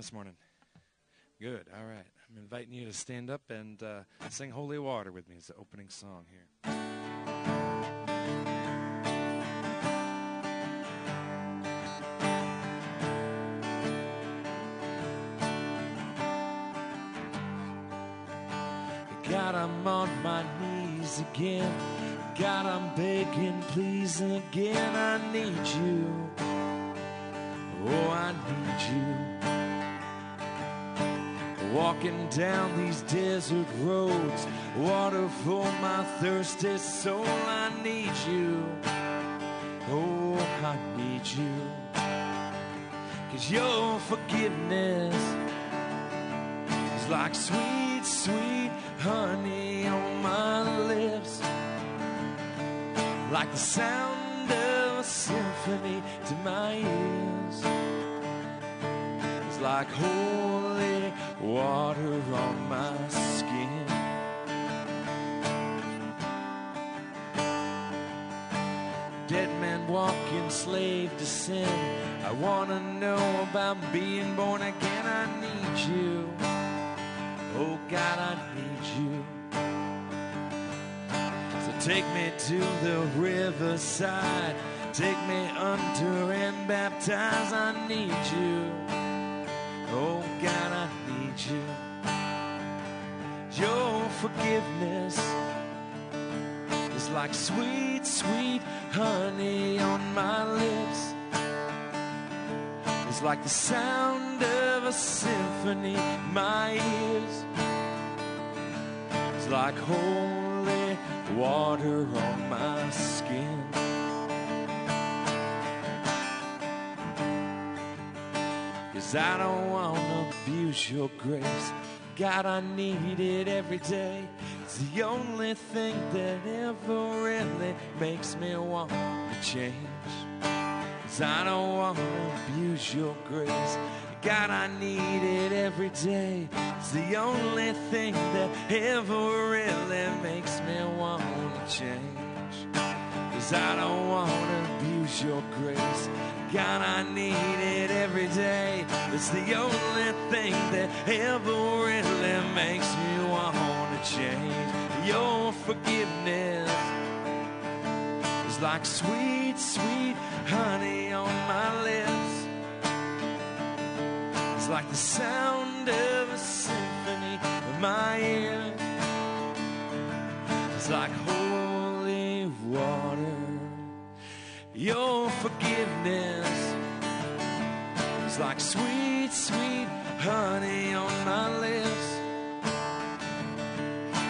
this morning? Good. All right. I'm inviting you to stand up and sing Holy Water with me as the opening song here. God, I'm on my knees again. God, I'm begging, please again. I need you. Oh, I need you. Walking down these desert roads, water for my thirsty soul. I need you. Oh, I need you. 'Cause your forgiveness is like sweet, sweet honey on my lips, like the sound of a symphony to my ears. It's like holy water on my skin. Dead man walking, slave to sin. I wanna know about being born again. I need you. Oh God, I need you. So take me to the riverside. Take me under and baptize. I need you. Oh God, I need you. Your forgiveness is like sweet, sweet honey on my lips. It's like the sound of a symphony in my ears. It's like holy water on my skin. Cause I don't want to abuse your grace. God, I need it every day. It's the only thing that ever really makes me want to change. I don't want to abuse your grace. God, I need it every day. It's the only thing that ever really makes me want to change. 'Cause I don't want to abuse your grace. God, I need it every day. It's the only thing that ever really makes me want to change. Your forgiveness is like sweet, sweet honey on my lips. It's like the sound of a symphony in my ears. It's like holy water. Your forgiveness is like sweet, sweet honey on my lips.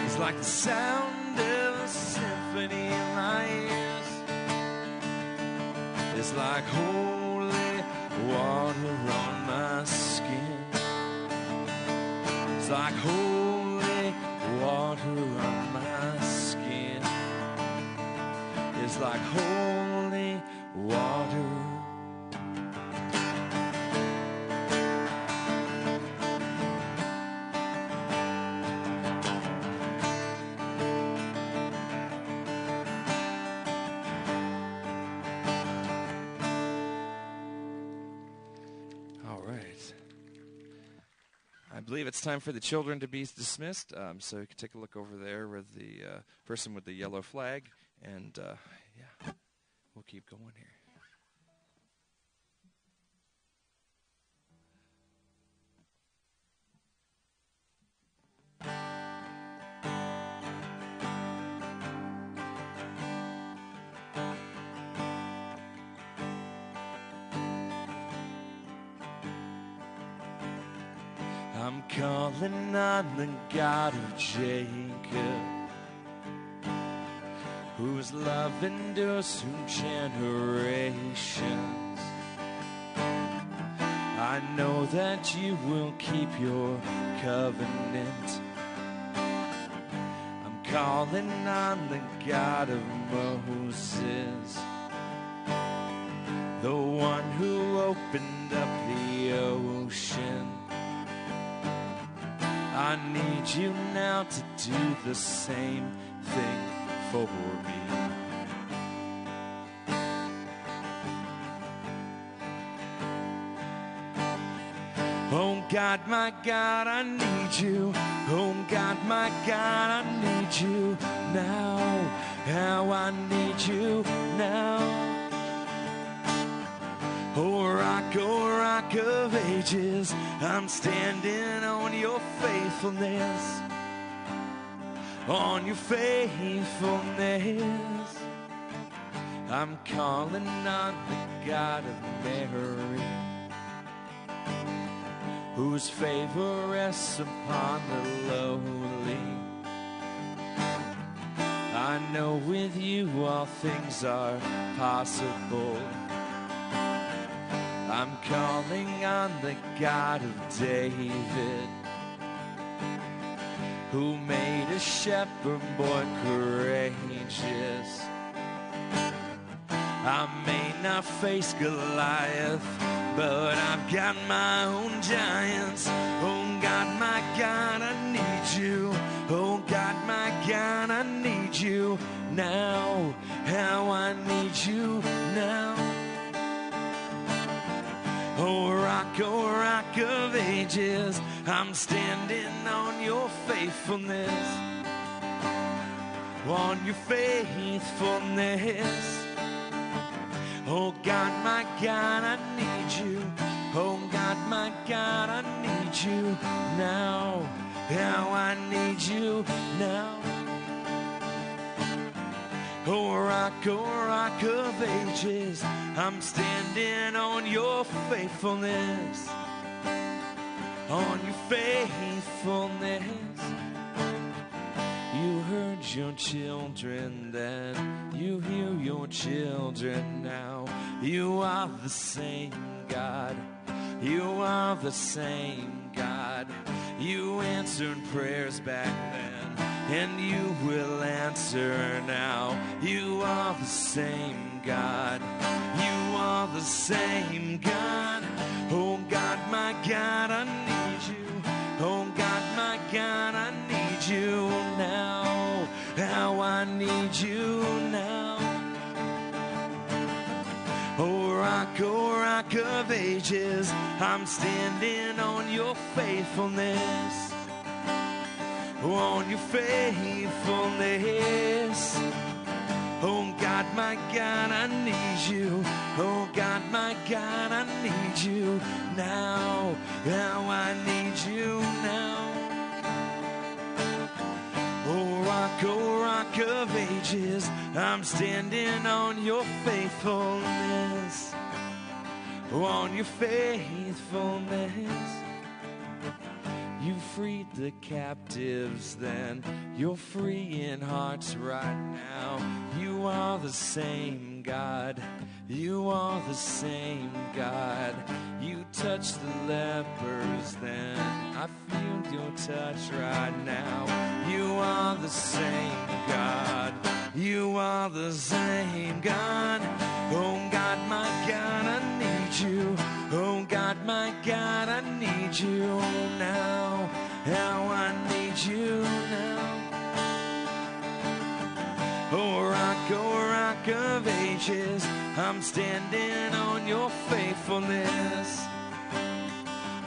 It's like the sound of a symphony in my ears. It's like holy water on my skin. It's like holy water on my skin. It's like holy water. I believe it's time for the children to be dismissed, so you can take a look over there with the person with the yellow flag, and yeah, we'll keep going here. I'm calling on the God of Jacob, whose love endures through generations. I know that you will keep your covenant. I'm calling on the God of Moses, the one who opened up the ocean. I need you now to do the same thing for me. Oh God, my God, I need you. Oh God, my God, I need you now. How I need you now. Oh rock of ages, I'm standing on your faithfulness. On your faithfulness. I'm calling on the God of Mary, whose favor rests upon the lowly. I know with you all things are possible. I'm calling on the God of David, who made a shepherd boy courageous. I may not face Goliath, but I've got my own giants. Oh God, my God, I need you. Oh God, my God, I need you now. How I need you now. Oh rock of ages, I'm standing on your faithfulness. On your faithfulness. Oh God, my God, I need you. Oh God, my God, I need you now. How I need you now. Oh rock of ages, I'm standing on your faithfulness. On your faithfulness. You heard your children then, you hear your children now. You are the same God. You are the same God. You answered prayers back then, and you will answer now. You are the same God. You are the same God. Oh God, my God, I need you. Oh God, my God, I need you now. How I need you now. Oh rock of ages, I'm standing on your faithfulness. On your faithfulness. Oh God, my God, I need you. Oh God, my God, I need you now. How I need you now. Oh rock of ages, I'm standing on your faithfulness. On your faithfulness. You freed the captives then, you're free in hearts right now. You are the same God. You are the same God. You touched the lepers then, I feel your touch right now. You are the same God. You are the same God. Oh God, my God, I need you. Oh God, my God, I need you now. How I need you now. Oh rock of ages, I'm standing on your faithfulness.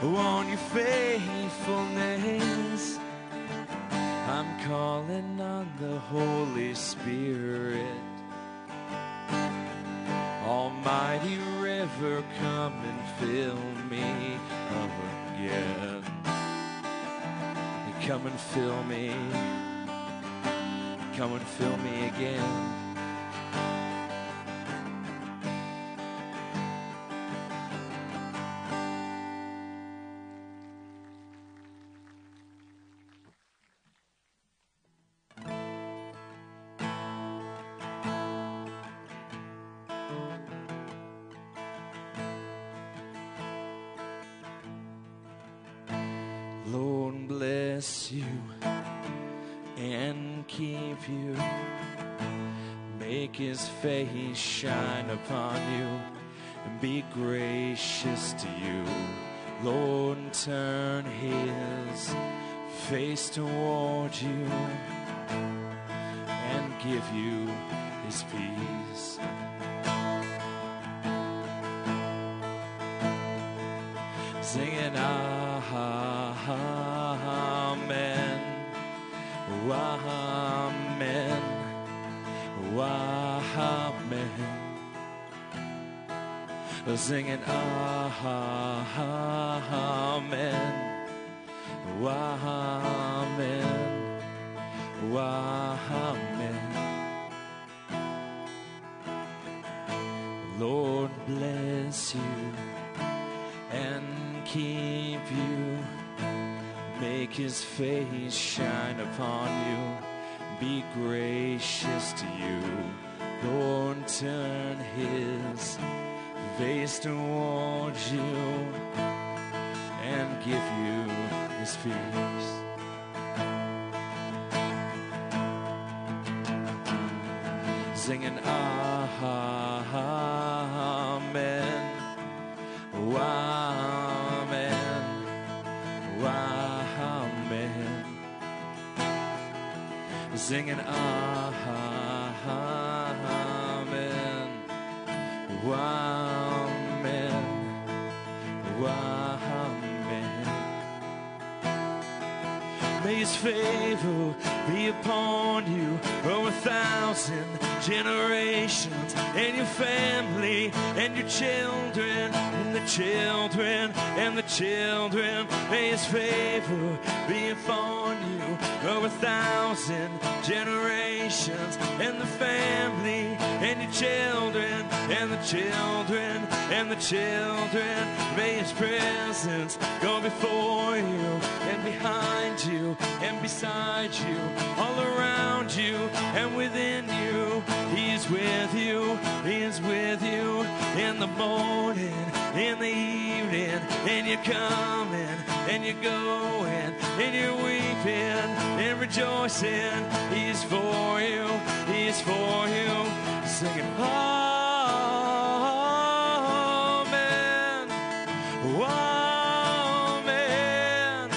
On your faithfulness. I'm calling on the Holy Spirit. Almighty river, come and fill me up again. Come and fill me. Come and fill me again. Lord bless you and keep you. Make his face shine upon you and be gracious to you. Lord, turn his face toward you and give you his peace. Singing, ah, Amen. Amen. Amen. Singing Amen. Amen. Amen. Lord bless you and keep you. Make his face shine upon you. Be gracious to you. Lord turn his face towards you and give you his peace. Singing Amen. Amen. Amen. Singing Amen. Amen. Amen. May his favor be upon you over 1,000 generations, and your family, and your children, and the children, and the children. May his favor be upon you over 1,000 generations, and the family, and your children, and the children, and the children. May his presence go before you, and behind you, and beside you, all around you, and within you. He is with you, he is with you, in the morning, in the evening, and you're coming, and you're going, and you're weeping, and rejoicing. He is for you, he is for you, singing Amen, Amen,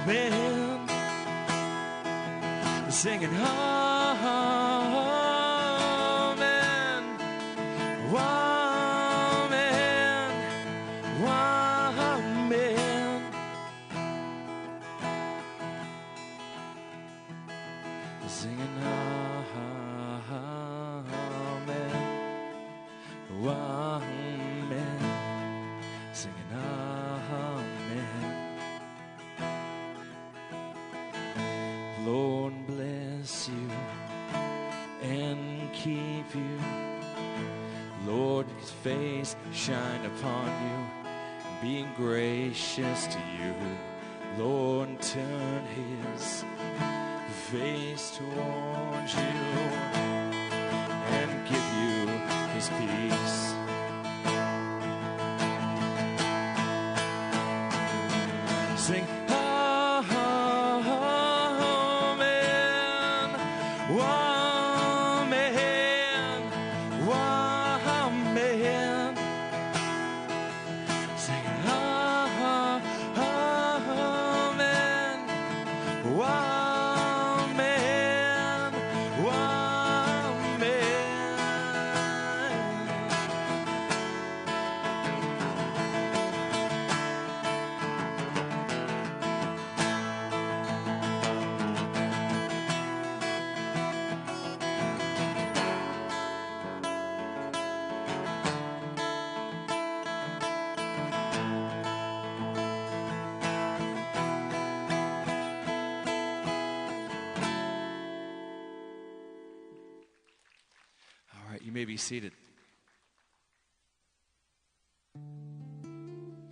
Amen, singing Amen, Amen, Amen. Singing Amen, Amen, singing Amen. Lord bless you and keep you. Lord, his face shine upon you, being gracious to you. Lord, turn his face towards you and give you his peace. Sing Amen, Amen, Amen. Sing Amen, Amen, All right, you may be seated.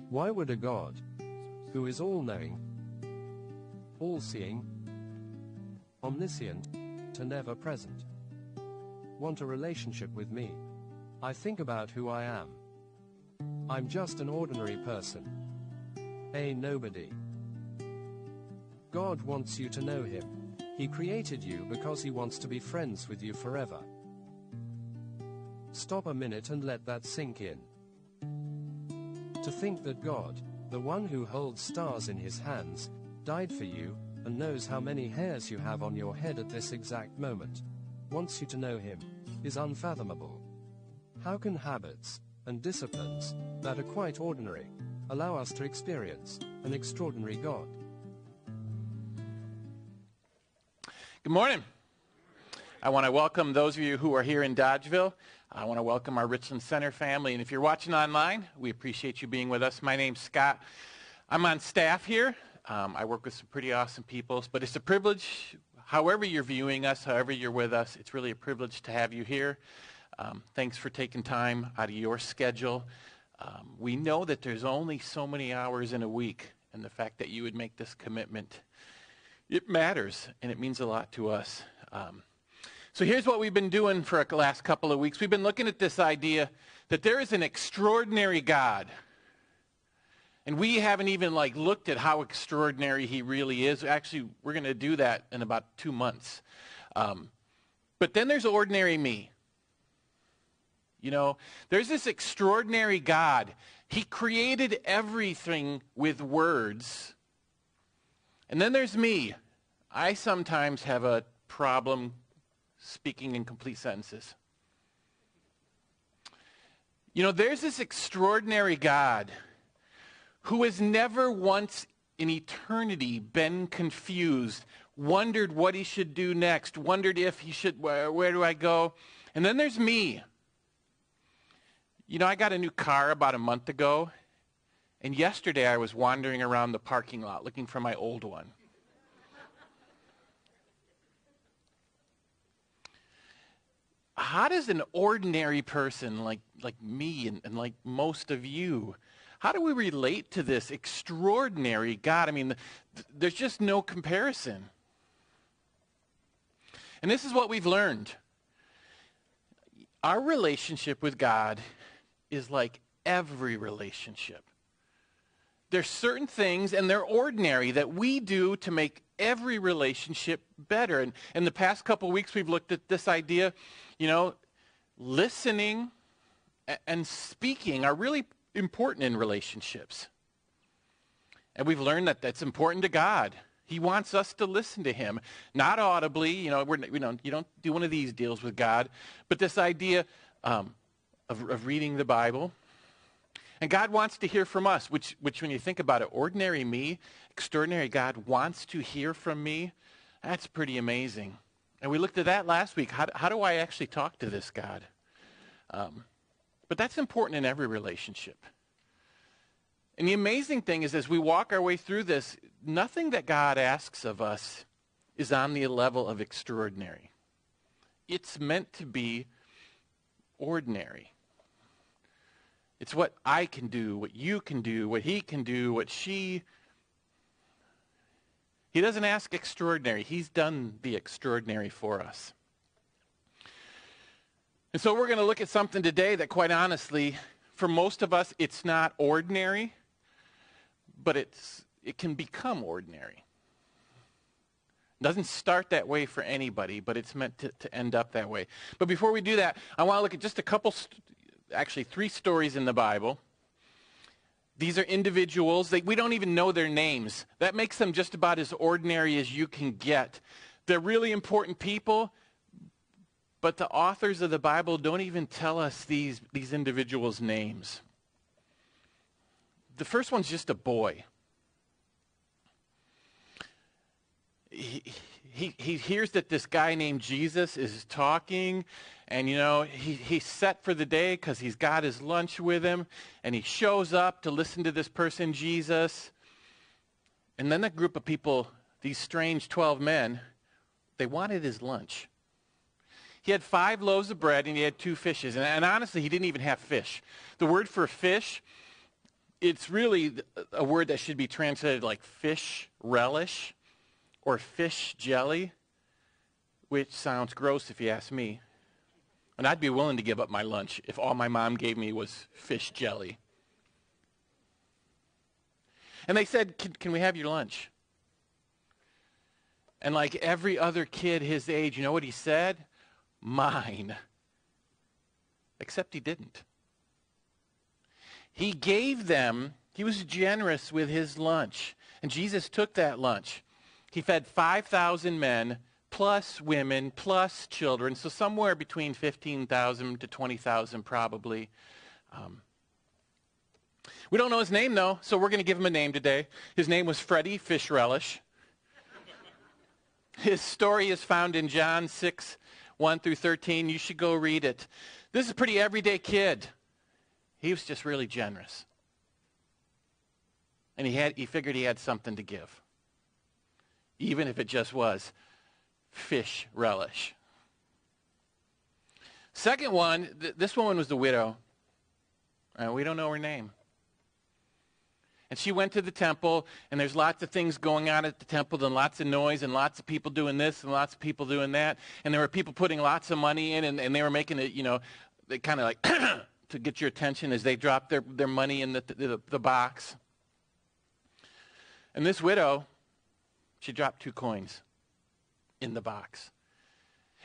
Why would a God, who is all-knowing, all-seeing, omniscient, and ever-present, want a relationship with me? I think about who I am. I'm just an ordinary person, a nobody. God wants you to know him. He created you because he wants to be friends with you forever. Stop a minute and let that sink in. To think that God, the one who holds stars in his hands, died for you, and knows how many hairs you have on your head at this exact moment, wants you to know him, is unfathomable. How can habits and disciplines that are quite ordinary allow us to experience an extraordinary God. Good morning. I want to welcome those of you who are here in Dodgeville. I want to welcome our Richland Center family. And if you're watching online, we appreciate you being with us. My name's Scott. I'm on staff here. I work with some pretty awesome people. But it's a privilege, however you're viewing us, however you're with us, it's really a privilege to have you here. Thanks for taking time out of your schedule. We know that there's only so many hours in a week, and the fact that you would make this commitment, it matters, and it means a lot to us. So here's what we've been doing for the last couple of weeks. We've been looking at this idea that there is an extraordinary God. And we haven't even looked at how extraordinary he really is. Actually, we're going to do that in about 2 months. But then there's ordinary me. You know, there's this extraordinary God. He created everything with words. And then there's me. I sometimes have a problem speaking in complete sentences. You know, there's this extraordinary God who has never once in eternity been confused, wondered what he should do next, wondered if he should, where do I go? And then there's me. You know, I got a new car about a month ago, and yesterday I was wandering around the parking lot looking for my old one. How does an ordinary person like me and like most of you, how do we relate to this extraordinary God? I mean, there's just no comparison. And this is what we've learned. Our relationship with God is like every relationship. There's certain things, and they're ordinary, that we do to make every relationship better. And in the past couple of weeks, we've looked at this idea, you know, listening and speaking are really important in relationships. And we've learned that that's important to God. He wants us to listen to him, not audibly. You know, you don't do one of these deals with God, but this idea of reading the Bible. And God wants to hear from us, which when you think about it, ordinary me, extraordinary God wants to hear from me. That's pretty amazing. And we looked at that last week. How do I actually talk to this God? But that's important in every relationship. And the amazing thing is, as we walk our way through this, nothing that God asks of us is on the level of extraordinary. It's meant to be ordinary. It's what I can do, what you can do, what he can do, what she... He doesn't ask extraordinary. He's done the extraordinary for us. And so we're going to look at something today that, quite honestly, for most of us, it's not ordinary, but it can become ordinary. It doesn't start that way for anybody, but it's meant to end up that way. But before we do that, I want to look at just a couple, actually 3 stories in the Bible. These are individuals. We don't even know their names. That makes them just about as ordinary as you can get. They're really important people, but the authors of the Bible don't even tell us these individuals' names. The first one's just a boy. He hears that this guy named Jesus is talking, and you know, he's set for the day because he's got his lunch with him, and he shows up to listen to this person, Jesus. And then that group of people, these strange 12 men, they wanted his lunch. He had 5 loaves of bread and he had 2 fishes. And honestly, he didn't even have fish. The word for fish, it's really a word that should be translated like fish relish or fish jelly, which sounds gross if you ask me. And I'd be willing to give up my lunch if all my mom gave me was fish jelly. And they said, can we have your lunch? And like every other kid his age, you know what he said? Mine. Except he didn't. He gave them, he was generous with his lunch. And Jesus took that lunch. He fed 5,000 men, plus women, plus children, so somewhere between 15,000 to 20,000 probably. We don't know his name, though, so we're going to give him a name today. His name was Freddie Fish Relish. His story is found in John 6, 1 through 13. You should go read it. This is a pretty everyday kid. He was just really generous. And he figured he had something to give, even if it just was fish relish. Second one, this woman was the widow. We don't know her name. And she went to the temple, and there's lots of things going on at the temple, and lots of noise, and lots of people doing this, and lots of people doing that. And there were people putting lots of money in, and they were making it, they kind of like to get your attention as they dropped their money in the box. And this widow, she dropped 2 coins in the box.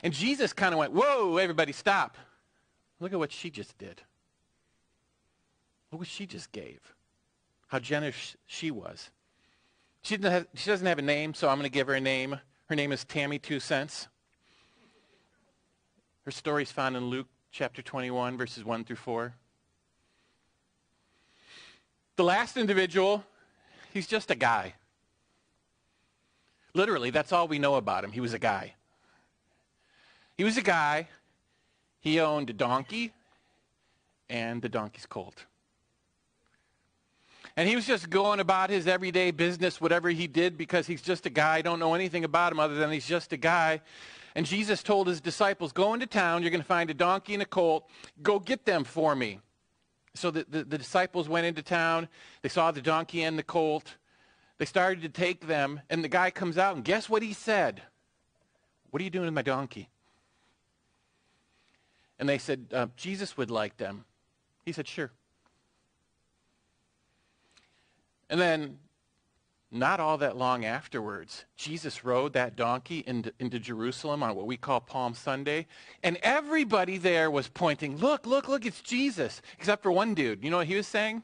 And Jesus kind of went, whoa, everybody stop. Look at what she just did. Look what she just gave. How generous she was. She doesn't have a name, so I'm going to give her a name. Her name is Tammy 2 Cents. Her story is found in Luke chapter 21, verses 1 through 4. The last individual, he's just a guy. Literally, that's all we know about him. He was a guy. He was a guy. He owned a donkey and the donkey's colt. And he was just going about his everyday business, whatever he did, because he's just a guy. I don't know anything about him other than he's just a guy. And Jesus told his disciples, go into town. You're going to find a donkey and a colt. Go get them for me. So the disciples went into town. They saw the donkey and the colt. They started to take them. And the guy comes out, and guess what he said? What are you doing with my donkey? And they said, Jesus would like them. He said, sure. And then, not all that long afterwards, Jesus rode that donkey into Jerusalem on what we call Palm Sunday. And everybody there was pointing, look, look, look, it's Jesus. Except for one dude. You know what he was saying?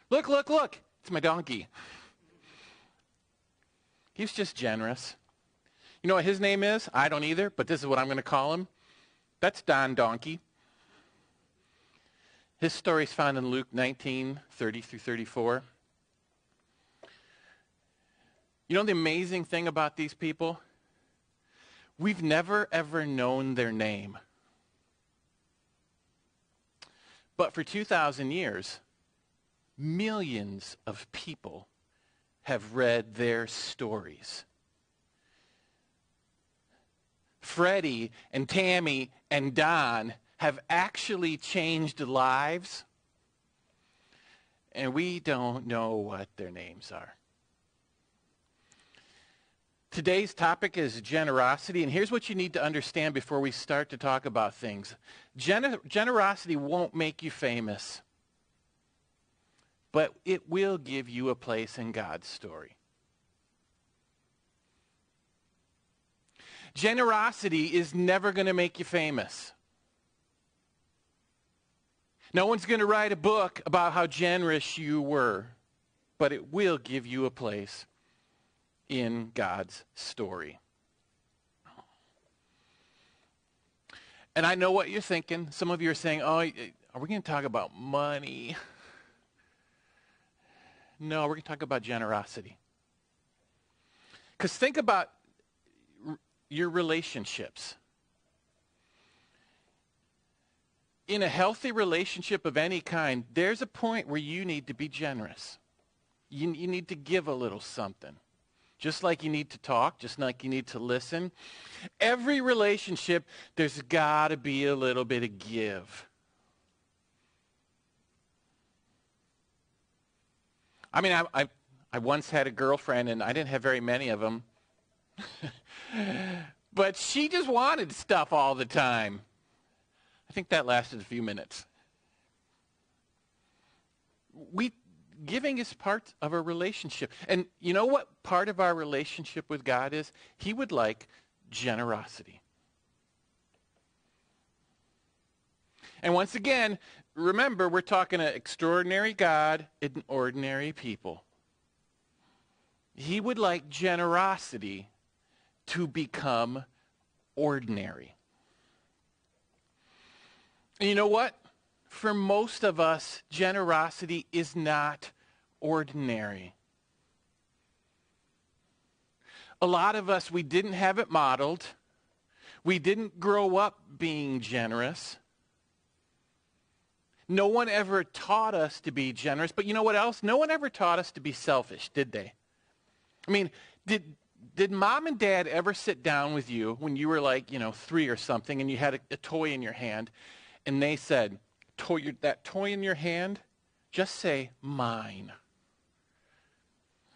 Look, look, look, it's my donkey. He was just generous. You know what his name is? I don't either, but this is what I'm going to call him. That's Don Donkey. His story is found in Luke 19, 30 through 34. You know the amazing thing about these people? We've never, ever known their name. But for 2,000 years, millions of people have read their stories. Freddie and Tammy and Don have actually changed lives, and we don't know what their names are. Today's topic is generosity, and here's what you need to understand before we start to talk about things. Generosity won't make you famous, but it will give you a place in God's story. Generosity is never going to make you famous. No one's going to write a book about how generous you were, but it will give you a place in God's story. And I know what you're thinking. Some of you are saying, oh, are we going to talk about money? No, we're going to talk about generosity. Because think about your relationships. In a healthy relationship of any kind, there's a point where you need to be generous. You need to give a little something. Just like you need to talk, just like you need to listen. Every relationship, there's got to be a little bit of give. I mean, I once had a girlfriend, and I didn't have very many of them. But she just wanted stuff all the time. I think that lasted a few minutes. Giving is part of our relationship. And you know what part of our relationship with God is? He would like generosity. And once again, remember, we're talking an extraordinary God and ordinary people. He would like generosity to become ordinary. And you know what? for most of us, generosity is not ordinary. A lot of us, we didn't have it modeled. We didn't grow up being generous. No one ever taught us to be generous. But you know what else? No one ever taught us to be selfish, did they? I mean, did mom and dad ever sit down with you when you were like, 3 or something, and you had a toy in your hand, and they said, that toy in your hand, just say, mine.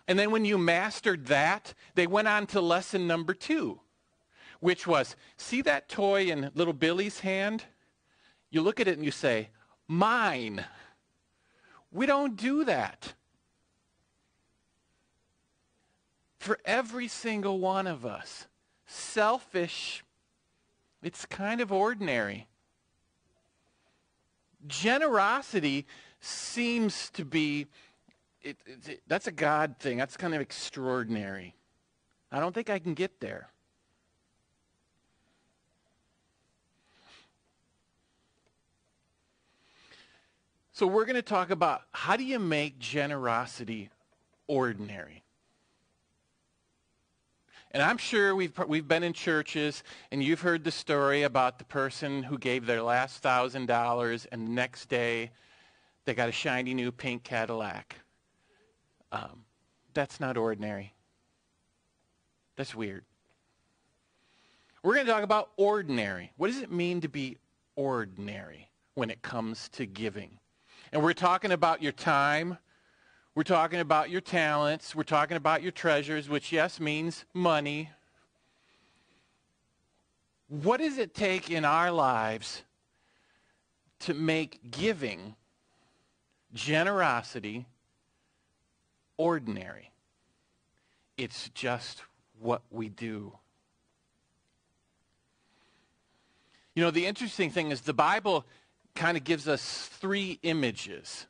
And then when you mastered that, they went on to lesson number 2, which was, see that toy in little Billy's hand? You look at it and you say, mine. We don't do that. For every single one of us, selfish, it's kind of ordinary. Generosity seems to be, that's a God thing. That's kind of extraordinary. I don't think I can get there. So we're going to talk about how do you make generosity ordinary? And I'm sure we've been in churches and you've heard the story about the person who gave their last $1,000 and the next day they got a shiny new pink Cadillac. That's not ordinary. That's weird. We're going to talk about ordinary. What does it mean to be ordinary when it comes to giving? And we're talking about your time. We're talking about your talents. We're talking about your treasures, which, yes, means money. What does it take in our lives to make giving, generosity, ordinary? It's just what we do. The interesting thing is the Bible kind of gives us 3 images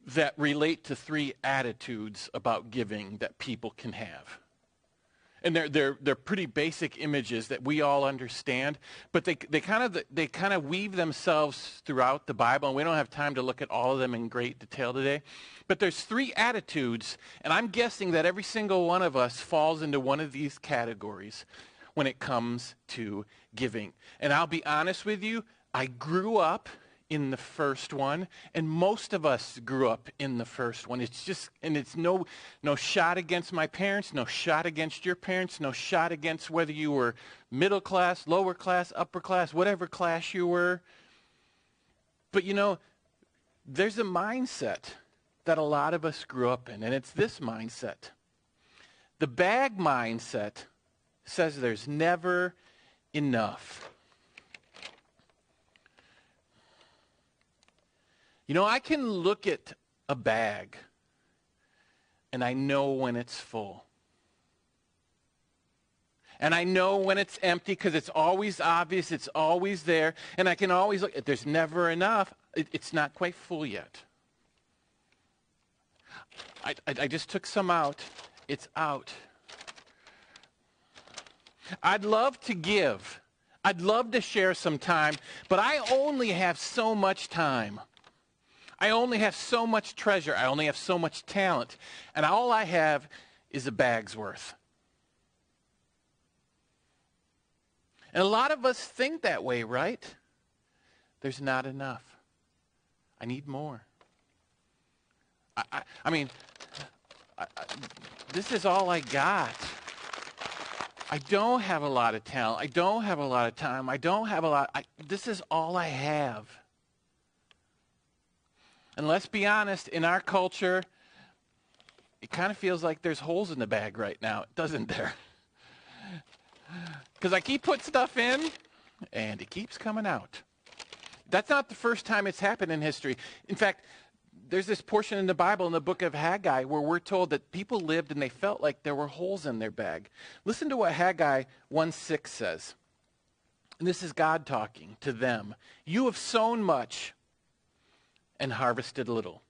that relate to 3 attitudes about giving that people can have. And they're pretty basic images that we all understand, but they kind of weave themselves throughout the Bible, and we don't have time to look at all of them in great detail today. But there's 3 attitudes, and I'm guessing that every single one of us falls into one of these categories when it comes to giving. And I'll be honest with you, I grew up in the first one, and most of us grew up in the first one. It's no shot against my parents, no shot against your parents, no shot against whether you were middle class, lower class, upper class, whatever class you were. But there's a mindset that a lot of us grew up in, and it's this mindset. The bag mindset says there's never enough. I can look at a bag and I know when it's full. And I know when it's empty because it's always obvious, it's always there, and I can always look. There's never enough. It's not quite full yet. I just took some out. It's out. I'd love to give. I'd love to share some time, but I only have so much time. I only have so much treasure. I only have so much talent. And all I have is a bag's worth. And a lot of us think that way, right? There's not enough. I need more. This is all I got. I don't have a lot of talent. I don't have a lot of time. I don't have a lot. This is all I have. And let's be honest, in our culture, it kind of feels like there's holes in the bag right now, doesn't there? Because I keep putting stuff in, and it keeps coming out. That's not the first time it's happened in history. In fact, there's this portion in the Bible, in the book of Haggai, where we're told that people lived and they felt like there were holes in their bag. Listen to what Haggai 1:6 says. And this is God talking to them. You have sown much and harvested little.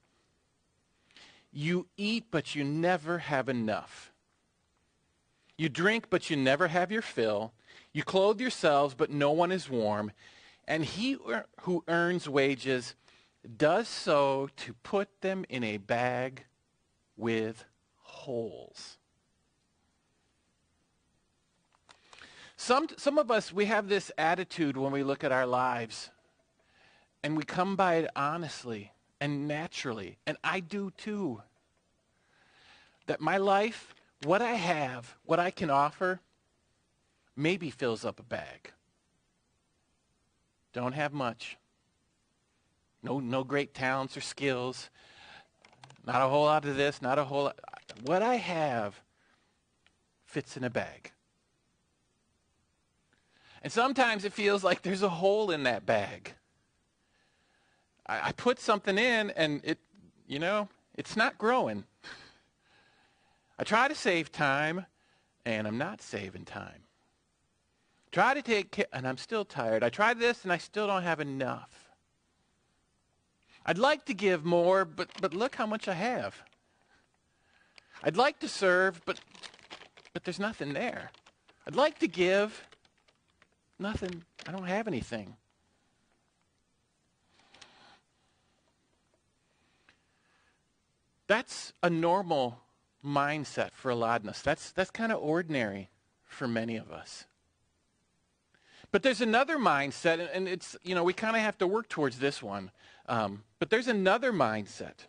You eat, but you never have enough. You drink, but you never have your fill. You clothe yourselves, but no one is warm. And he who earns wages does so to put them in a bag with holes. Some of us, we have this attitude when we look at our lives, and we come by it honestly and naturally, and I do too, that my life, what I have, what I can offer, maybe fills up a bag. Don't have much. No great talents or skills. Not a whole lot of this, not a whole lot. What I have fits in a bag. And sometimes it feels like there's a hole in that bag. I put something in and it's not growing. I try to save time and I'm not saving time. Try to take care and I'm still tired. I try this and I still don't have enough. I'd like to give more, but look how much I have. I'd like to serve, but there's nothing there. I'd like to give. Nothing. I don't have anything. That's a normal mindset for a lot of us. That's kind of ordinary for many of us. But there's another mindset, and it's, we kind of have to work towards this one. But there's another mindset.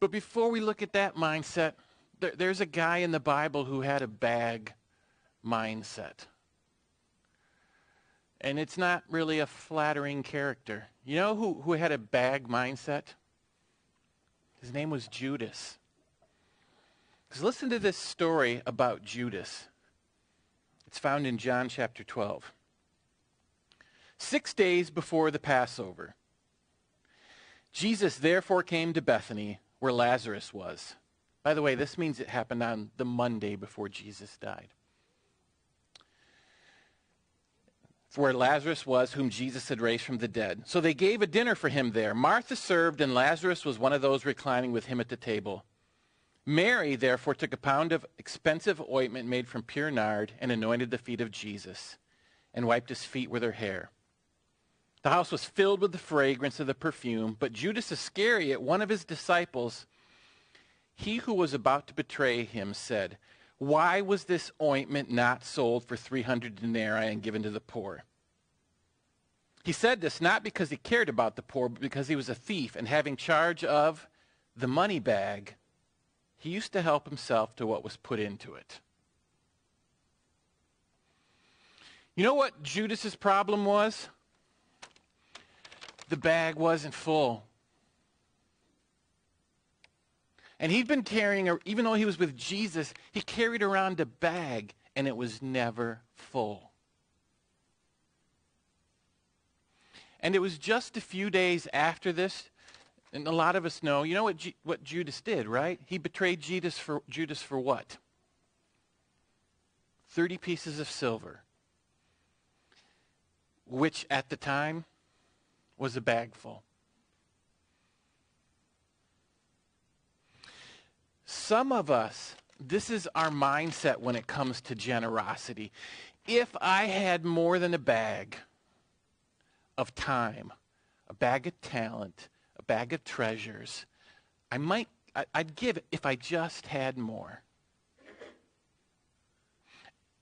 But before we look at that mindset, there's a guy in the Bible who had a bag mindset. And it's not really a flattering character. You know who had a bag mindset? His name was Judas. Because listen to this story about Judas. It's found in John chapter 12. 6 days before the Passover, Jesus therefore came to Bethany, where Lazarus was. By the way, this means it happened on the Monday before Jesus died. Where Lazarus was, whom Jesus had raised from the dead. So they gave a dinner for him there. Martha served, and Lazarus was one of those reclining with him at the table. Mary, therefore, took a pound of expensive ointment made from pure nard and anointed the feet of Jesus and wiped his feet with her hair. The house was filled with the fragrance of the perfume, but Judas Iscariot, one of his disciples, he who was about to betray him, said, "Why was this ointment not sold for 300 denarii and given to the poor?" He said this not because he cared about the poor, but because he was a thief, and having charge of the money bag, he used to help himself to what was put into it. You know what Judas's problem was? The bag wasn't full. And he'd been carrying, even though he was with Jesus, he carried around a bag, and it was never full. And it was just a few days after this, and a lot of us know, you know what Judas did, right? He betrayed Judas for what? 30 pieces of silver, which at the time was a bag full. Some of us, this is our mindset when it comes to generosity. If I had more than a bag of time, a bag of talent, a bag of treasures, I'd give it if I just had more.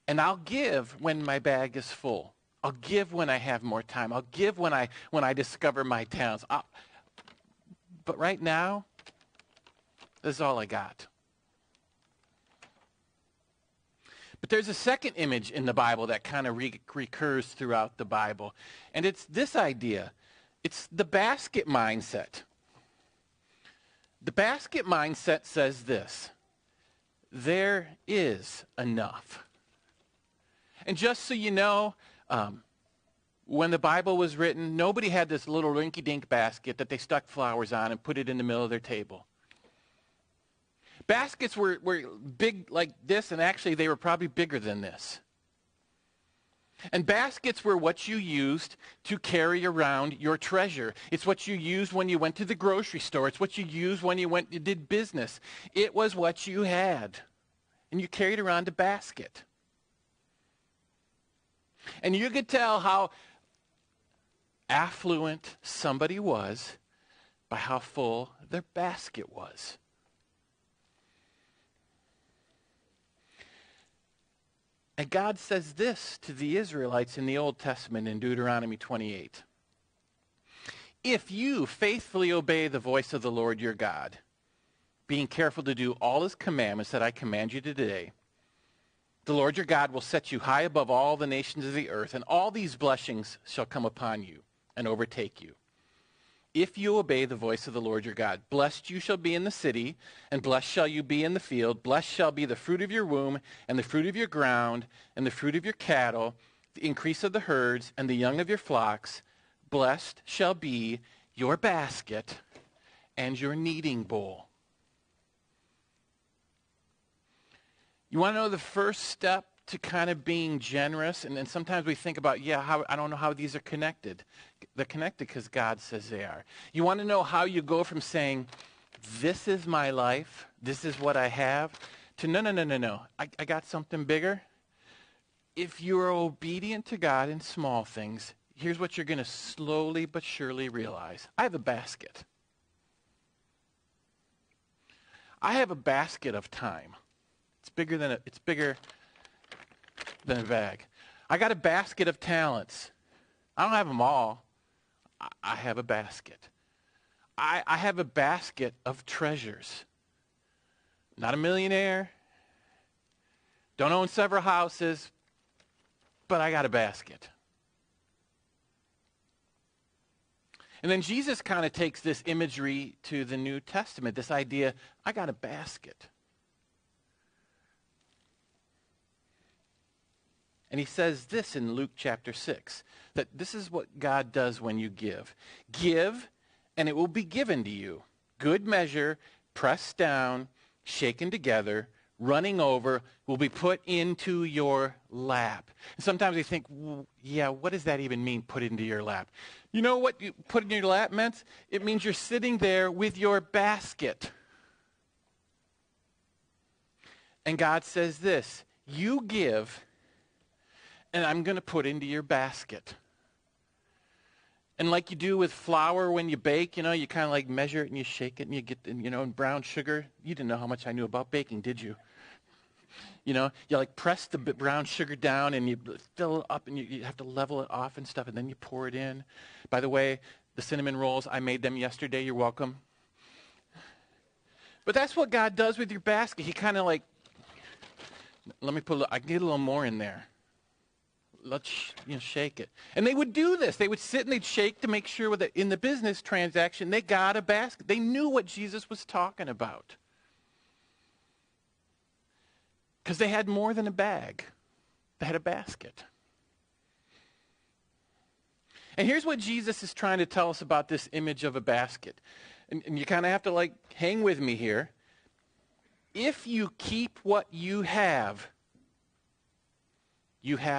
And I'll give when my bag is full. I'll give when I have more time. I'll give when I discover my talents. But right now, this is all I got. But there's a second image in the Bible that kind of recurs throughout the Bible. And it's this idea. It's the basket mindset. The basket mindset says this: there is enough. And just so you know, when the Bible was written, nobody had this little rinky-dink basket that they stuck flowers on and put it in the middle of their table. Baskets were big like this, and actually they were probably bigger than this. And baskets were what you used to carry around your treasure. It's what you used when you went to the grocery store. It's what you used when you did business. It was what you had. And you carried around a basket. And you could tell how affluent somebody was by how full their basket was. And God says this to the Israelites in the Old Testament in Deuteronomy 28. If you faithfully obey the voice of the Lord your God, being careful to do all his commandments that I command you today, the Lord your God will set you high above all the nations of the earth, and all these blessings shall come upon you and overtake you. If you obey the voice of the Lord your God, blessed you shall be in the city, and blessed shall you be in the field. Blessed shall be the fruit of your womb, and the fruit of your ground, and the fruit of your cattle, the increase of the herds, and the young of your flocks. Blessed shall be your basket and your kneading bowl. You want to know the first step to kind of being generous? And sometimes we think about, I don't know how these are connected. They're connected because God says they are. You want to know how you go from saying, this is my life, this is what I have, to no, I got something bigger. If you're obedient to God in small things, here's what you're going to slowly but surely realize. I have a basket. I have a basket of time. It's bigger than a bag. I got a basket of talents. I don't have them all. I have a basket. I have a basket of treasures. Not a millionaire. Don't own several houses. But I got a basket. And then Jesus kind of takes this imagery to the New Testament, this idea, I got a basket. And he says this in Luke chapter 6, that this is what God does when you give. Give, and it will be given to you. Good measure, pressed down, shaken together, running over, will be put into your lap. And sometimes we think, what does that even mean, put into your lap? You know what you put in your lap meant? It means you're sitting there with your basket. And God says this, you give, and I'm going to put into your basket. And like you do with flour when you bake, you kind of like measure it and you shake it and you get, and brown sugar. You didn't know how much I knew about baking, did you? You like press the brown sugar down and you fill it up and you have to level it off and stuff, and then you pour it in. By the way, the cinnamon rolls, I made them yesterday. You're welcome. But that's what God does with your basket. He kind of like, I can get a little more in there. Let's shake it. And they would do this. They would sit and they'd shake to make sure that in the business transaction they got a basket. They knew what Jesus was talking about. Because they had more than a bag. They had a basket. And here's what Jesus is trying to tell us about this image of a basket. And you kind of have to hang with me here. If you keep what you have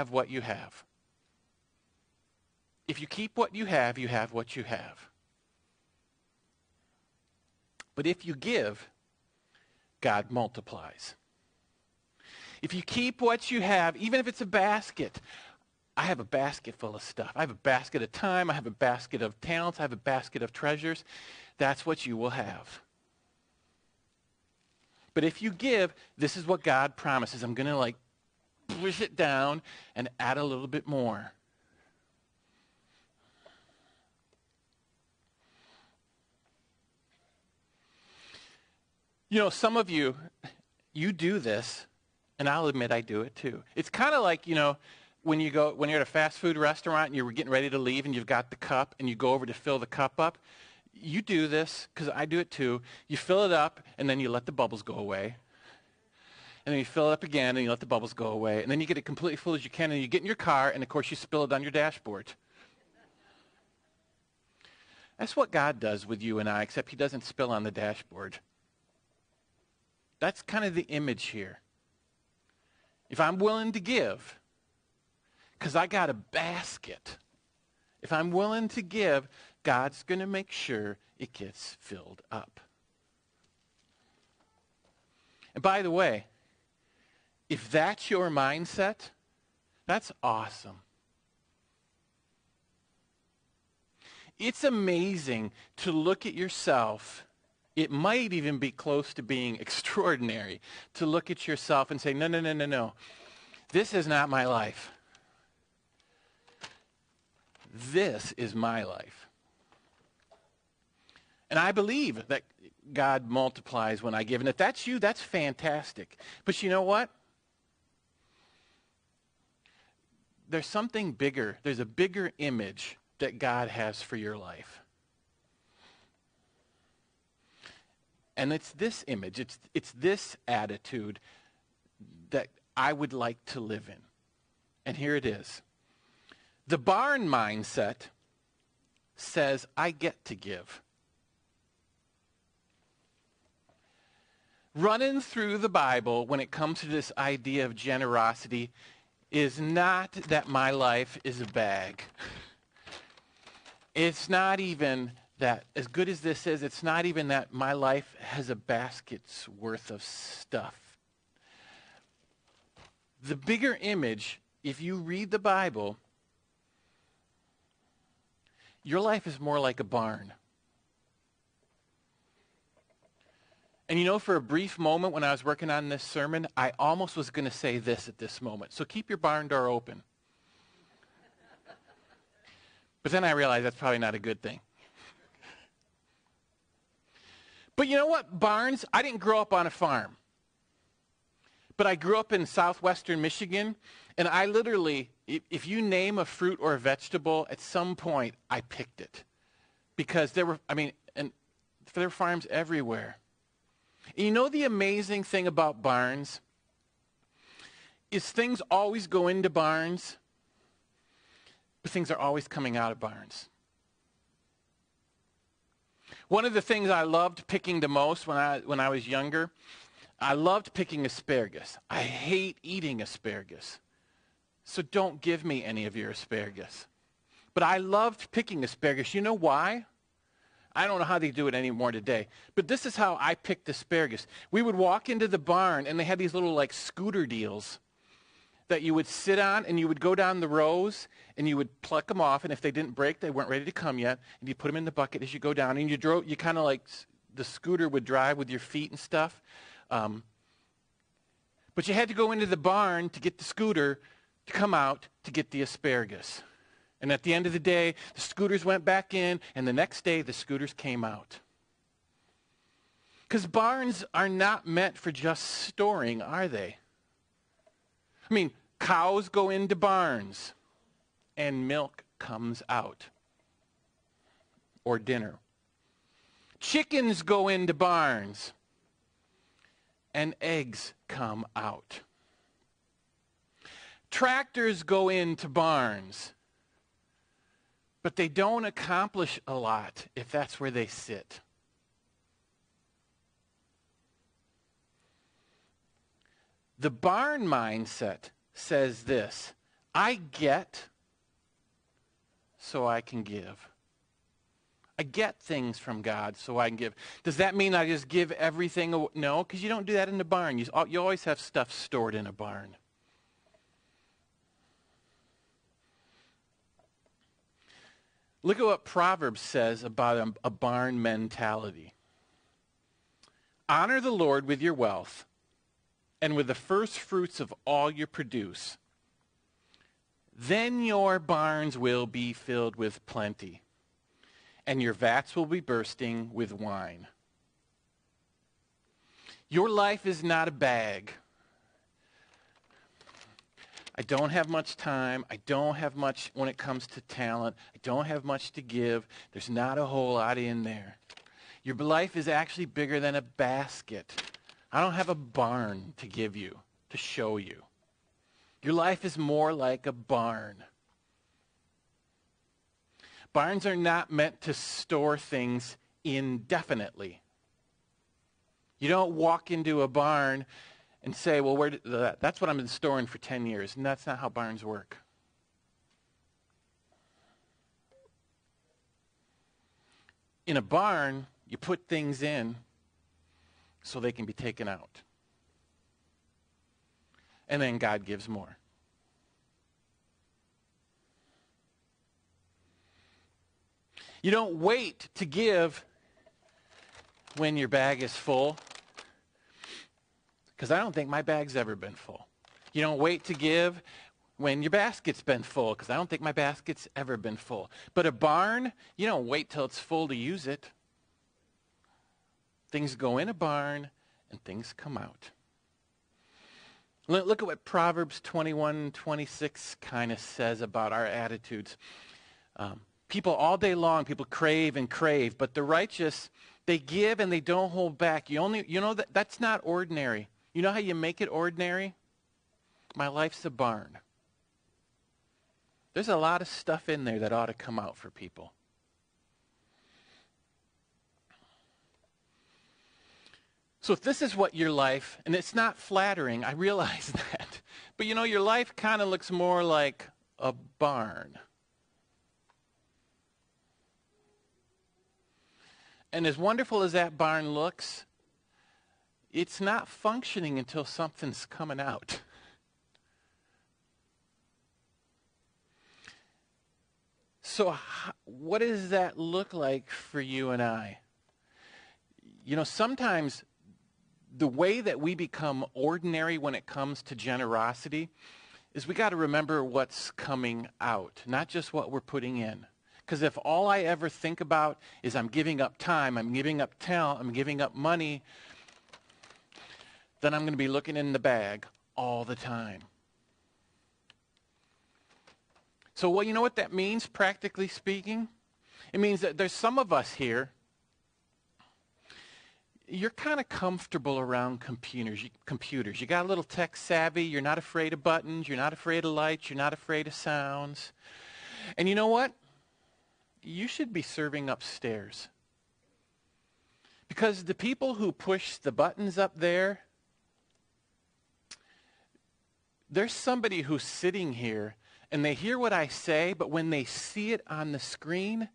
what you have. If you keep what you have what you have. But if you give, God multiplies. If you keep what you have, even if it's a basket, I have a basket full of stuff. I have a basket of time. I have a basket of talents. I have a basket of treasures. That's what you will have. But if you give, this is what God promises. I'm going to push it down and add a little bit more. Some of you do this, and I'll admit I do it too. It's kind of like, when you're at a fast food restaurant and you're getting ready to leave and you've got the cup and you go over to fill the cup up. You do this, because I do it too. You fill it up and then you let the bubbles go away. And then you fill it up again, and you let the bubbles go away. And then you get it completely full as you can, and you get in your car, and, of course, you spill it on your dashboard. That's what God does with you and I, except he doesn't spill on the dashboard. That's kind of the image here. If I'm willing to give, because I got a basket, if I'm willing to give, God's going to make sure it gets filled up. And by the way, if that's your mindset, that's awesome. It's amazing to look at yourself. It might even be close to being extraordinary to look at yourself and say, no, no, no, no, no. This is not my life. This is my life. And I believe that God multiplies when I give. And if that's you, that's fantastic. But you know what? There's something bigger. There's a bigger image that God has for your life. And it's this image, it's this attitude that I would like to live in. And here it is. The barn mindset says, I get to give. Running through the Bible when it comes to this idea of generosity is not that my life is a bag. It's not even that, as good as this is, it's not even that my life has a basket's worth of stuff. The bigger image, if you read the Bible, your life is more like a barn. And you know, for a brief moment when I was working on this sermon, I almost was going to say this at this moment. So keep your barn door open. But then I realized that's probably not a good thing. But you know what? Barns, I didn't grow up on a farm. But I grew up in southwestern Michigan, and I literally, if you name a fruit or a vegetable, at some point I picked it. Because there were farms everywhere. And you know the amazing thing about barns? Is things always go into barns, but things are always coming out of barns. One of the things I loved picking the most when I was younger, I loved picking asparagus. I hate eating asparagus. So don't give me any of your asparagus. But I loved picking asparagus. You know why? I don't know how they do it anymore today. But this is how I picked asparagus. We would walk into the barn, and they had these little like scooter deals that you would sit on, and you would go down the rows, and you would pluck them off, and if they didn't break, they weren't ready to come yet, and you put them in the bucket as you go down, and you kind of like, the scooter would drive with your feet and stuff. But you had to go into the barn to get the scooter to come out to get the asparagus. And at the end of the day, the scooters went back in, and the next day, the scooters came out. Because barns are not meant for just storing, are they? I mean, cows go into barns, and milk comes out. Or dinner. Chickens go into barns, and eggs come out. Tractors go into barns, but they don't accomplish a lot if that's where they sit. The barn mindset says this: I get so I can give. I get things from God so I can give. Does that mean I just give everything away? No, because you don't do that in the barn. You always have stuff stored in a barn. Look at what Proverbs says about a barn mentality. Honor the Lord with your wealth and with the first fruits of all you produce. Then your barns will be filled with plenty, and your vats will be bursting with wine. Your life is not a bag. I don't have much time. I don't have much when it comes to talent. I don't have much to give. There's not a whole lot in there. Your life is actually bigger than a basket. I don't have a barn to give you, to show you. Your life is more like a barn. Barns are not meant to store things indefinitely. You don't walk into a barn and say, well, that's what I've been storing for 10 years. And that's not how barns work. In a barn, you put things in so they can be taken out. And then God gives more. You don't wait to give when your bag is full, because I don't think my bag's ever been full. You don't wait to give when your basket's been full, because I don't think my basket's ever been full. But a barn, you don't wait till it's full to use it. Things go in a barn and things come out. Look at what Proverbs 21:26 kind of says about our attitudes. People all day long, people crave and crave, but the righteous, they give and they don't hold back. You know that's not ordinary. You know how you make it ordinary? My life's a barn. There's a lot of stuff in there that ought to come out for people. So if this is what your life, and it's not flattering, I realize that, but you know, your life kind of looks more like a barn. And as wonderful as that barn looks, it's not functioning until something's coming out. So what does that look like for you and I? You know, sometimes the way that we become ordinary when it comes to generosity is we got to remember what's coming out, not just what we're putting in. Because if all I ever think about is I'm giving up time, I'm giving up talent, I'm giving up money, then I'm going to be looking in the bag all the time. So, well, you know what that means, practically speaking? It means that there's some of us here, you're kind of comfortable around computers. You got a little tech savvy. You're not afraid of buttons. You're not afraid of lights. You're not afraid of sounds. And you know what? You should be serving upstairs. Because the people who push the buttons up there, there's somebody who's sitting here and they hear what I say, but when they see it on the screen,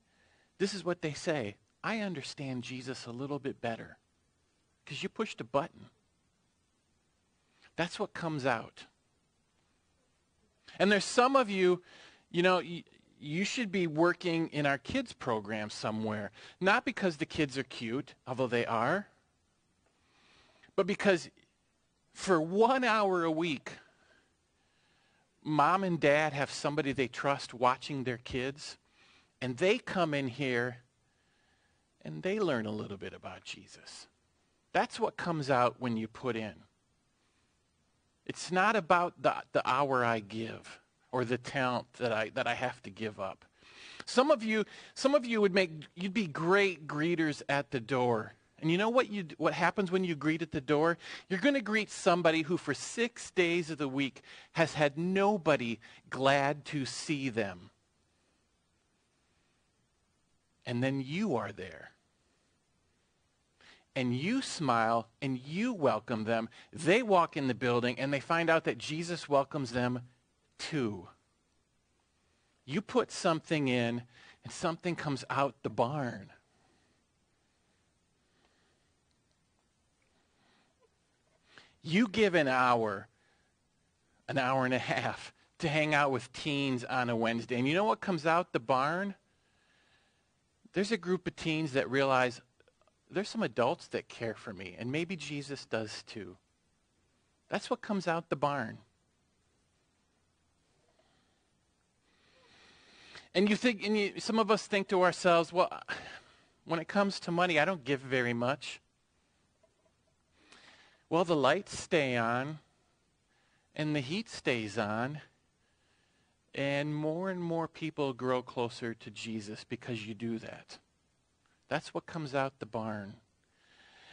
this is what they say. I understand Jesus a little bit better because you pushed a button. That's what comes out. And there's some of you, you know, you should be working in our kids program somewhere, not because the kids are cute, although they are, but because for 1 hour a week, mom and dad have somebody they trust watching their kids, and they come in here and they learn a little bit about Jesus. That's what comes out when you put in. It's not about the hour I give or the talent that I have to give up. Some of you you'd be great greeters at the door. And you know what happens when you greet at the door? You're going to greet somebody who for 6 days of the week has had nobody glad to see them. And then you are there. And you smile and you welcome them. They walk in the building and they find out that Jesus welcomes them too. You put something in and something comes out the barn. You give an hour and a half to hang out with teens on a Wednesday. And you know what comes out the barn? There's a group of teens that realize there's some adults that care for me, and maybe Jesus does too. That's what comes out the barn. And some of us think to ourselves, well, when it comes to money, I don't give very much. Well, the lights stay on, and the heat stays on, and more people grow closer to Jesus because you do that. That's what comes out the barn.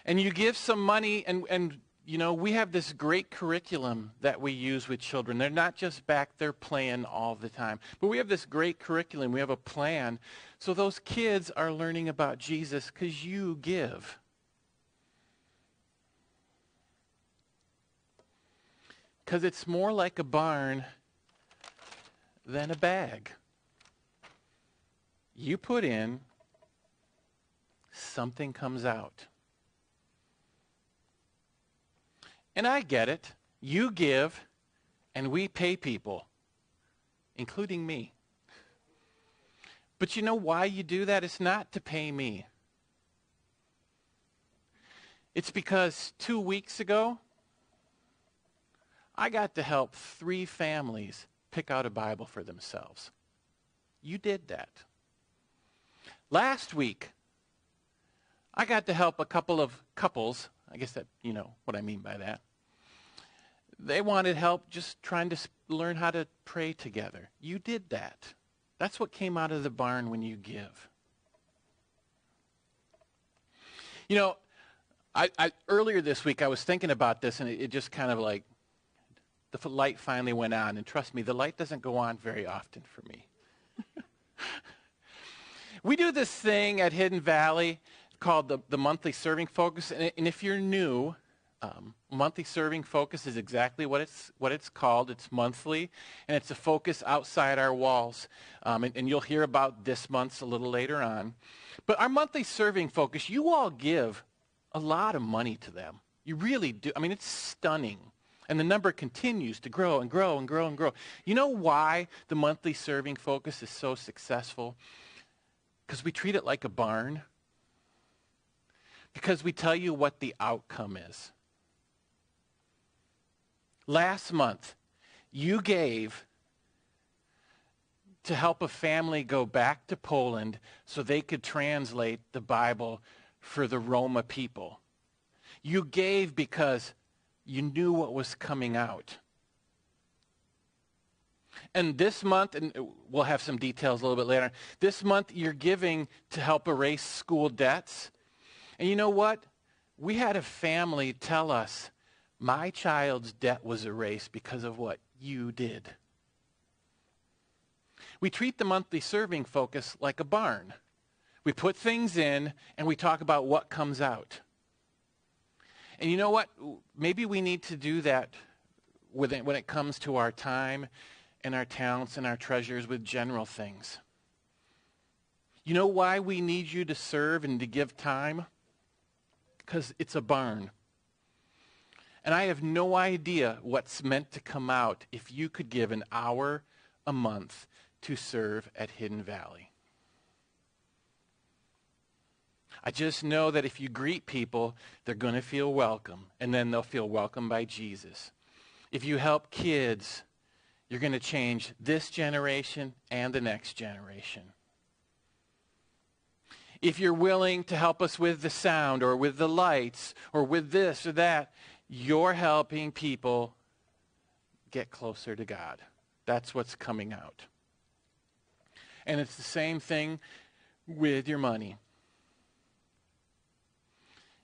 And you give some money, and you know, we have this great curriculum that we use with children. They're not just back there playing all the time. But we have this great curriculum. We have a plan. So those kids are learning about Jesus because you give. Because it's more like a barn than a bag. You put in, something comes out. And I get it. You give, and we pay people, including me. But you know why you do that? It's not to pay me. It's because 2 weeks ago, I got to help 3 families pick out a Bible for themselves. You did that. Last week, I got to help a couple of couples. I guess that, you know what I mean by that. They wanted help just trying to learn how to pray together. You did that. That's what came out of the barn when you give. You know, I earlier this week I was thinking about this, and it just kind of like, the light finally went on. And trust me, the light doesn't go on very often for me. We do this thing at Hidden Valley called the Monthly Serving Focus. And if you're new, Monthly Serving Focus is exactly what it's called. It's monthly, and it's a focus outside our walls. And you'll hear about this month's a little later on. But our Monthly Serving Focus, you all give a lot of money to them. You really do. I mean, it's stunning. And the number continues to grow and grow and grow and grow. You know why the Monthly Serving Focus is so successful? Because we treat it like a barn. Because we tell you what the outcome is. Last month, you gave to help a family go back to Poland so they could translate the Bible for the Roma people. You gave because you knew what was coming out. And this month, and we'll have some details a little bit later, this month you're giving to help erase school debts. And you know what? We had a family tell us, my child's debt was erased because of what you did. We treat the Monthly Serving Focus like a barn. We put things in and we talk about what comes out. And you know what? Maybe we need to do that when it comes to our time and our talents and our treasures with general things. You know why we need you to serve and to give time? Because it's a barn. And I have no idea what's meant to come out if you could give an hour a month to serve at Hidden Valley. I just know that if you greet people, they're going to feel welcome, and then they'll feel welcomed by Jesus. If you help kids, you're going to change this generation and the next generation. If you're willing to help us with the sound or with the lights or with this or that, you're helping people get closer to God. That's what's coming out. And it's the same thing with your money.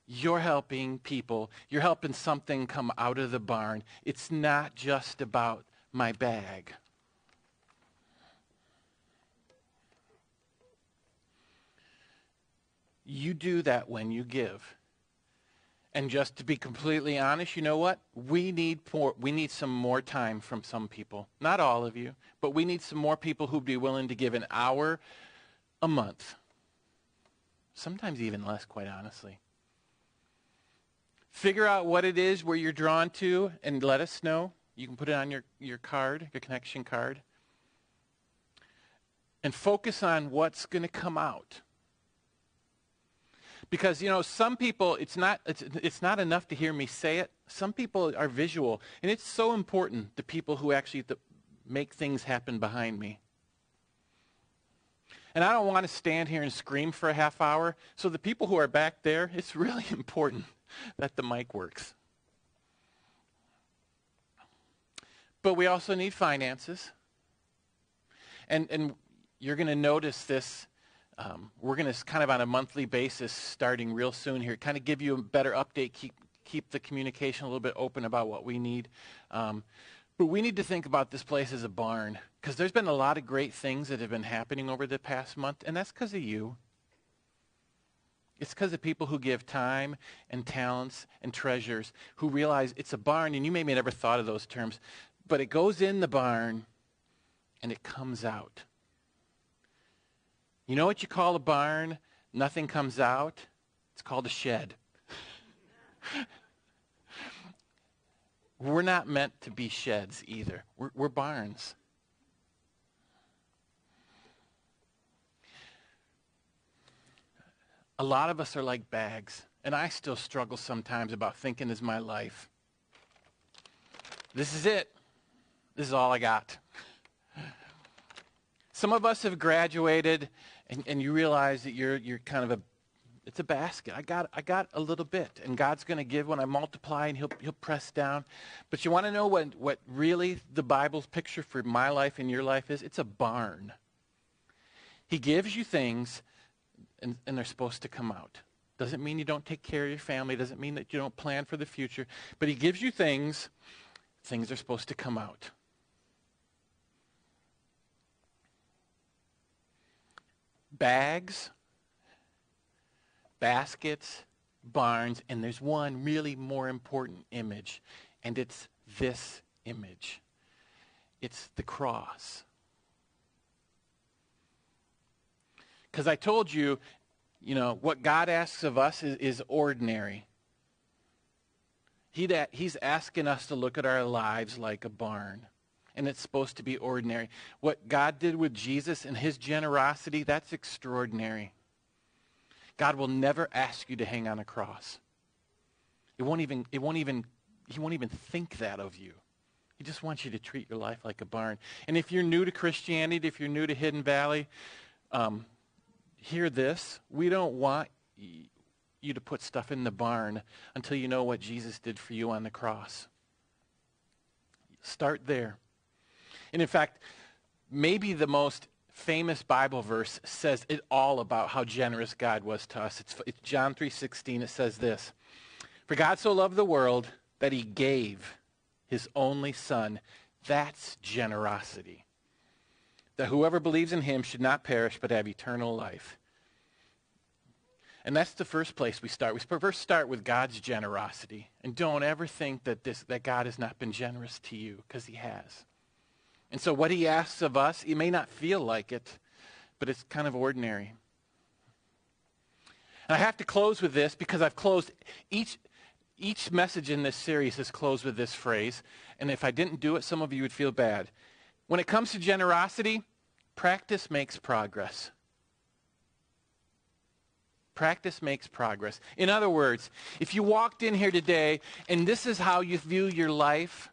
You're helping people. You're helping something come out of the barn. It's not just about my bag. You do that when you give. And just to be completely honest, you know what? We need some more time from some people. Not all of you, but we need some more people who'd be willing to give an hour a month. Sometimes even less, quite honestly. Figure out what it is where you're drawn to and let us know. You can put it on your card, your connection card. And focus on what's going to come out. Because, you know, some people, it's not enough to hear me say it. Some people are visual. And it's so important, the people who actually make things happen behind me. And I don't want to stand here and scream for a half hour. So the people who are back there, it's really important that the mic works. But we also need finances. And you're going to notice this. We're going to kind of on a monthly basis starting real soon here, kind of give you a better update, keep the communication a little bit open about what we need. But we need to think about this place as a barn, because there's been a lot of great things that have been happening over the past month, and that's because of you. It's because of people who give time and talents and treasures, who realize it's a barn, and you may have never thought of those terms, but it goes in the barn and it comes out. You know what you call a barn? Nothing comes out. It's called a shed. We're not meant to be sheds either. We're barns. A lot of us are like bags, and I still struggle sometimes about thinking is my life. This is it. This is all I got. Some of us have graduated, and you realize that you're kind of it's a basket. I got a little bit, and God's going to give when I multiply, and He'll press down. But you want to know what really the Bible's picture for my life and your life is? It's a barn. He gives you things, and they're supposed to come out. Doesn't mean you don't take care of your family. Doesn't mean that you don't plan for the future. But He gives you things are supposed to come out. Bags, baskets, barns, and there's one really more important image, and it's this image. It's the cross. Because I told you, what God asks of us is ordinary. He's asking us to look at our lives like a barn. And it's supposed to be ordinary. What God did with Jesus and His generosity, that's extraordinary. God will never ask you to hang on a cross. He won't even think that of you. He just wants you to treat your life like a barn. And if you're new to Christianity, if you're new to Hidden Valley, hear this. We don't want you to put stuff in the barn until you know what Jesus did for you on the cross. Start there. And in fact, maybe the most famous Bible verse says it all about how generous God was to us. It's John 3:16. It says this: "For God so loved the world that He gave His only Son." That's generosity. "That whoever believes in Him should not perish but have eternal life." And that's the first place we start. We first start with God's generosity. And don't ever think that God has not been generous to you, because He has. And so what He asks of us, it may not feel like it, but it's kind of ordinary. And I have to close with this, because I've closed each message in this series has closed with this phrase. And if I didn't do it, some of you would feel bad. When it comes to generosity, practice makes progress. Practice makes progress. In other words, if you walked in here today and this is how you view your life,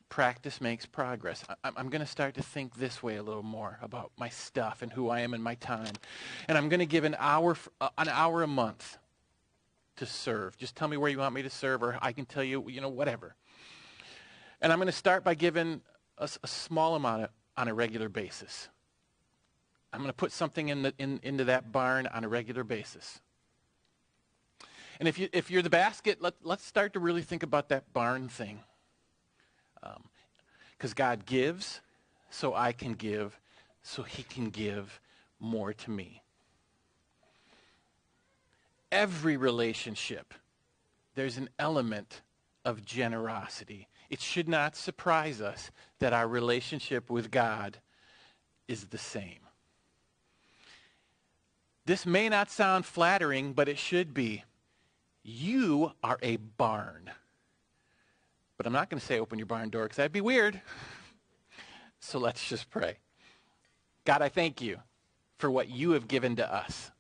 practice makes progress. I'm going to start to think this way a little more about my stuff and who I am and my time. And I'm going to give an hour a month to serve. Just tell me where you want me to serve, or I can tell you, whatever. And I'm going to start by giving a small amount on a regular basis. I'm going to put something into that barn on a regular basis. And if you're the basket, let's start to really think about that barn thing. Because God gives, so I can give, so He can give more to me. Every relationship, there's an element of generosity. It should not surprise us that our relationship with God is the same. This may not sound flattering, but it should be. You are a barn. But I'm not going to say open your barn door, because that'd be weird. So let's just pray. God, I thank You for what You have given to us.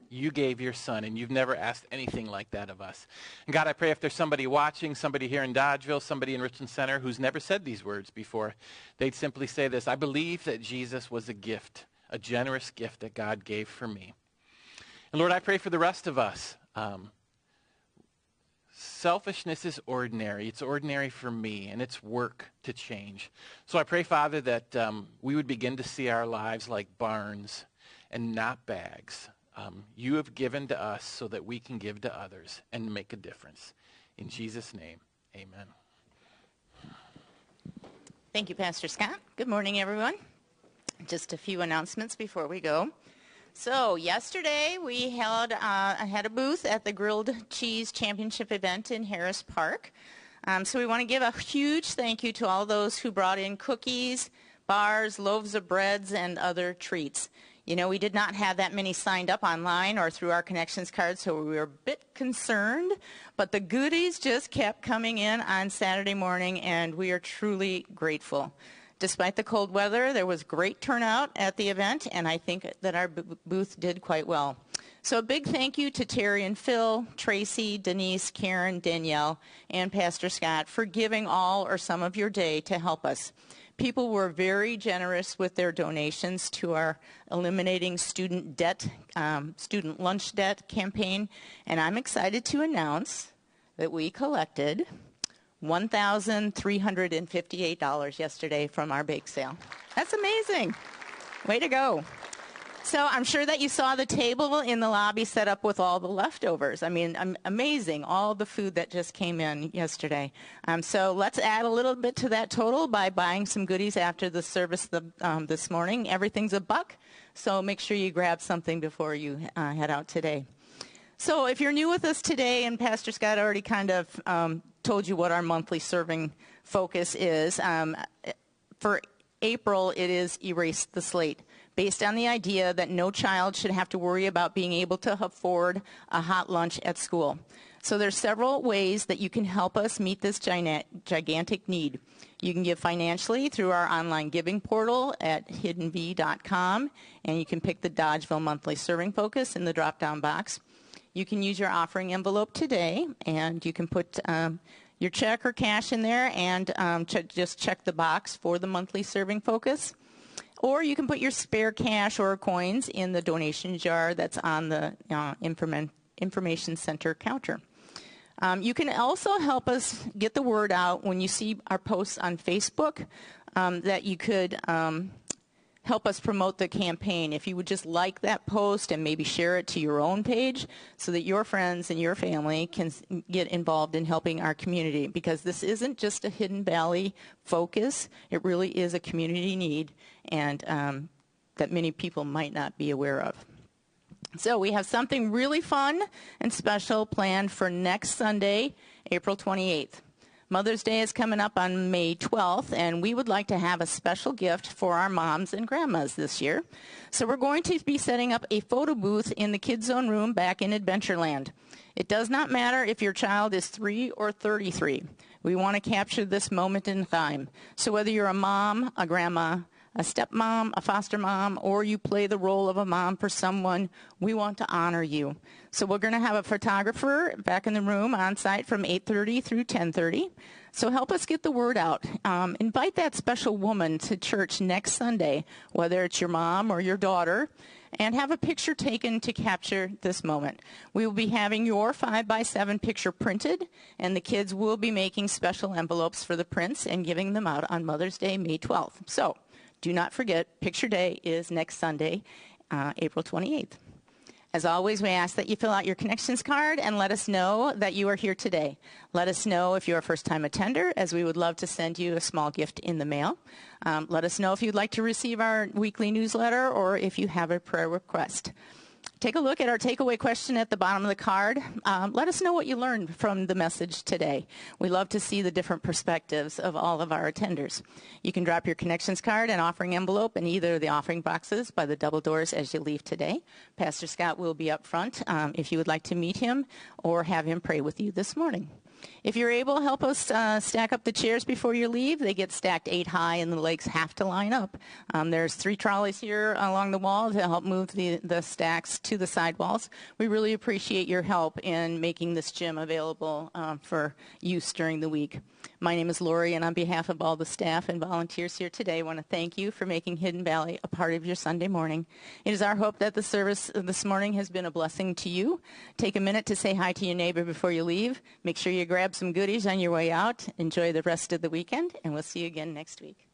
You gave Your Son, and You've never asked anything like that of us. And God, I pray if there's somebody watching, somebody here in Dodgeville, somebody in Richland Center who's never said these words before, they'd simply say this: I believe that Jesus was a gift, a generous gift that God gave for me. And Lord, I pray for the rest of us. Selfishness is ordinary. It's ordinary for me, and it's work to change. So I pray, Father, that we would begin to see our lives like barns and not bags. You have given to us so that we can give to others and make a difference. In Jesus' name, amen. Thank you, Pastor Scott. Good morning, everyone. Just a few announcements before we go. So yesterday we had a booth at the Grilled Cheese Championship event in Harris Park. So we want to give a huge thank you to all those who brought in cookies, bars, loaves of breads, and other treats. We did not have that many signed up online or through our connections card, so we were a bit concerned. But the goodies just kept coming in on Saturday morning, and we are truly grateful. Despite the cold weather, there was great turnout at the event, and I think that our booth did quite well. So a big thank you to Terry and Phil, Tracy, Denise, Karen, Danielle, and Pastor Scott for giving all or some of your day to help us. People were very generous with their donations to our Eliminating Student Lunch Debt campaign, and I'm excited to announce that we collected $1,358 yesterday from our bake sale. That's amazing. Way to go. So I'm sure that you saw the table in the lobby set up with all the leftovers. I mean, amazing, all the food that just came in yesterday. So let's add a little bit to that total by buying some goodies after the service this morning. Everything's $1, so make sure you grab something before you head out today. So if you're new with us today, and Pastor Scott already kind of told you what our monthly serving focus is, for April it is Erase the Slate, based on the idea that no child should have to worry about being able to afford a hot lunch at school. So there's several ways that you can help us meet this gigantic need. You can give financially through our online giving portal at hiddenv.com, and you can pick the Dodgeville Monthly Serving Focus in the drop-down box. You can use your offering envelope today, and you can put your check or cash in there and just check the box for the monthly serving focus. Or you can put your spare cash or coins in the donation jar that's on the information center counter. You can also help us get the word out when you see our posts on Facebook, that you could help us promote the campaign. If you would just like that post and maybe share it to your own page so that your friends and your family can get involved in helping our community, because this isn't just a Hidden Valley focus. It really is a community need, and that many people might not be aware of. So we have something really fun and special planned for next Sunday, April 28th. Mother's Day is coming up on May 12th, and we would like to have a special gift for our moms and grandmas this year. So we're going to be setting up a photo booth in the Kids Zone room back in Adventureland. It does not matter if your child is 3 or 33. We want to capture this moment in time. So whether you're a mom, a grandma, a stepmom, a foster mom, or you play the role of a mom for someone, we want to honor you. So we're going to have a photographer back in the room on site from 8:30 through 10:30. So help us get the word out. Invite that special woman to church next Sunday, whether it's your mom or your daughter, and have a picture taken to capture this moment. We will be having your 5x7 picture printed, and the kids will be making special envelopes for the prints and giving them out on Mother's Day, May 12th. So do not forget, Picture Day is next Sunday, April 28th. As always, we ask that you fill out your connections card and let us know that you are here today. Let us know if you're a first-time attender, as we would love to send you a small gift in the mail. Let us know if you'd like to receive our weekly newsletter or if you have a prayer request. Take a look at our takeaway question at the bottom of the card. Let us know what you learned from the message today. We love to see the different perspectives of all of our attenders. You can drop your connections card and offering envelope in either of the offering boxes by the double doors as you leave today. Pastor Scott will be up front if you would like to meet him or have him pray with you this morning. If you're able, help us stack up the chairs before you leave. They get stacked 8 high, and the legs have to line up. There's 3 trolleys here along the wall to help move the stacks to the sidewalls. We really appreciate your help in making this gym available for use during the week. My name is Lori, and on behalf of all the staff and volunteers here today, I want to thank you for making Hidden Valley a part of your Sunday morning. It is our hope that the service this morning has been a blessing to you. Take a minute to say hi to your neighbor before you leave. Make sure you grab some goodies on your way out. Enjoy the rest of the weekend, and we'll see you again next week.